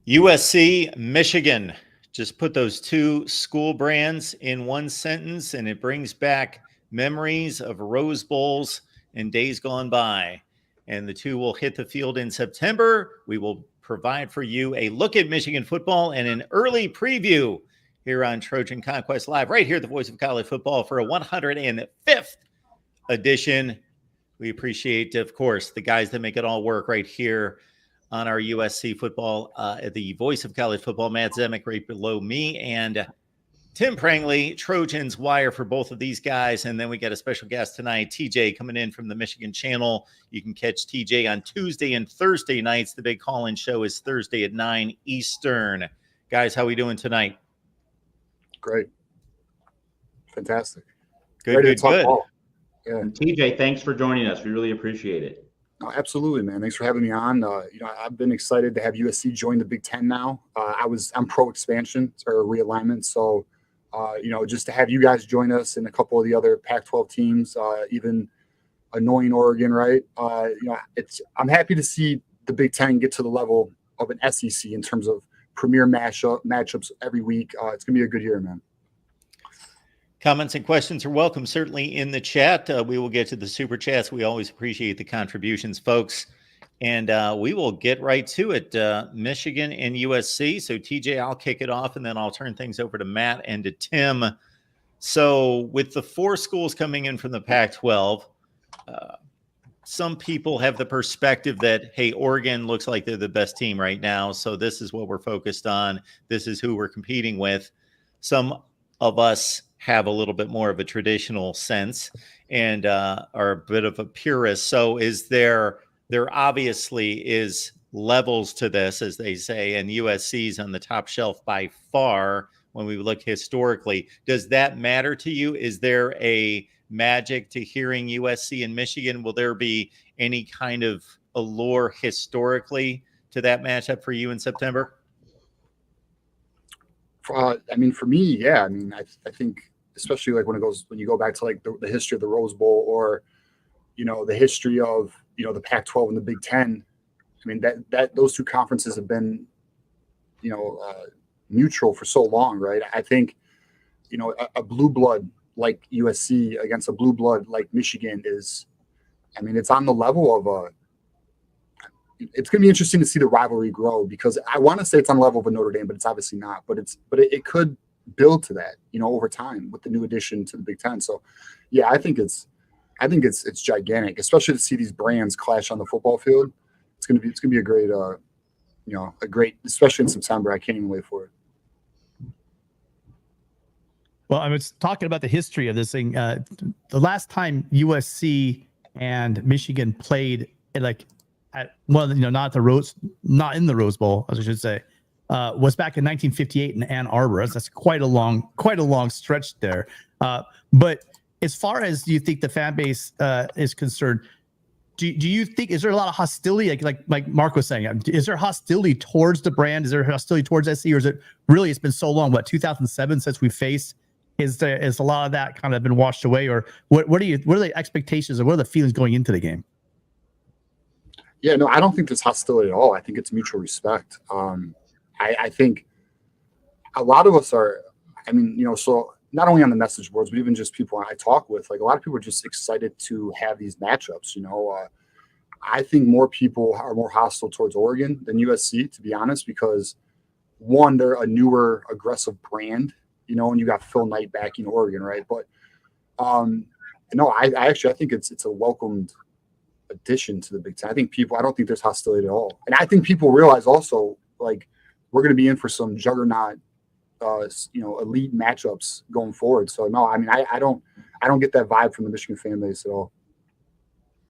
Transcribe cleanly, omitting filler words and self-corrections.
USC, Michigan. Just put those two school brands in one sentence, and it brings back memories of Rose Bowls and days gone by. And the two will hit the field in September. We will provide for you a look at Michigan football and an early preview here on Trojan Conquest Live, right here, the voice of college football, for a 105th edition. We appreciate, of course, the guys that make it all work right here on our USC football, the voice of college football, Matt Zemek, right below me, and Tim Prangley, Trojans wire for both of these guys. And then we got a special guest tonight, TJ, coming in from the Michigan channel. You can catch TJ on Tuesday and Thursday nights. The big call-in show is Thursday at 9 Eastern. Guys, how we doing tonight? Great. Fantastic. Good. Yeah. And TJ, thanks for joining us. We really appreciate it. Oh, absolutely, man. Thanks for having me on. I've been excited to have USC join the Big Ten now. I'm pro expansion or realignment. So, just to have you guys join us and a couple of the other Pac-12 teams, even annoying Oregon, right? I'm happy to see the Big Ten get to the level of an SEC in terms of premier matchups every week. It's going to be a good year, man. Comments and questions are welcome, certainly in the chat. We will get to the super chats. We always appreciate the contributions, folks. And we will get right to it. Michigan and USC. So, TJ, I'll kick it off, and then I'll turn things over to Matt and to Tim. So, with the four schools coming in from the Pac-12, some people have the perspective that, hey, Oregon looks like they're the best team right now, so this is what we're focused on. This is who we're competing with. Some of us have a little bit more of a traditional sense and are a bit of a purist. So there obviously is levels to this, as they say, and USC's on the top shelf by far when we look historically. Does that matter to you? Is there a magic to hearing USC and Michigan? Will there be any kind of allure historically to that matchup for you in September? For me, yeah. I think especially like when you go back to like the history of the Rose Bowl or, the history of, the Pac-12 and the Big Ten. That those two conferences have been, neutral for so long, right? I think, a blue blood like USC against a blue blood like Michigan is, it's on the level of it's going to be interesting to see the rivalry grow, because I want to say it's on the level of a Notre Dame, but it's obviously not. But it could build to that, over time with the new addition to the Big Ten. So, yeah, I think it's gigantic, especially to see these brands clash on the football field. It's going to be a great, especially in September. I can't even wait for it. Well, I was talking about the history of this thing. The last time USC and Michigan played, not in the Rose Bowl, as I should say, was back in 1958 in Ann Arbor. That's quite a long stretch there. But as far as you think the fan base is concerned, do you think, is there a lot of hostility? Like Mark was saying, is there hostility towards the brand? Is there hostility towards SC, or is it really, it's been so long, 2007 since we faced? Is a lot of that kind of been washed away, or what are the expectations, or what are the feelings going into the game? Yeah, no, I don't think there's hostility at all. I think it's mutual respect. I think a lot of us are, so not only on the message boards, but even just people I talk with, like a lot of people are just excited to have these matchups. I think more people are more hostile towards Oregon than USC, to be honest, because one, they're a newer, aggressive brand, and you got Phil Knight backing Oregon, right? But no, I think it's a welcomed addition to the Big Ten. I don't think there's hostility at all. And I think people realize also, like, we're going to be in for some juggernaut, elite matchups going forward. So no, I don't get that vibe from the Michigan fan base at all.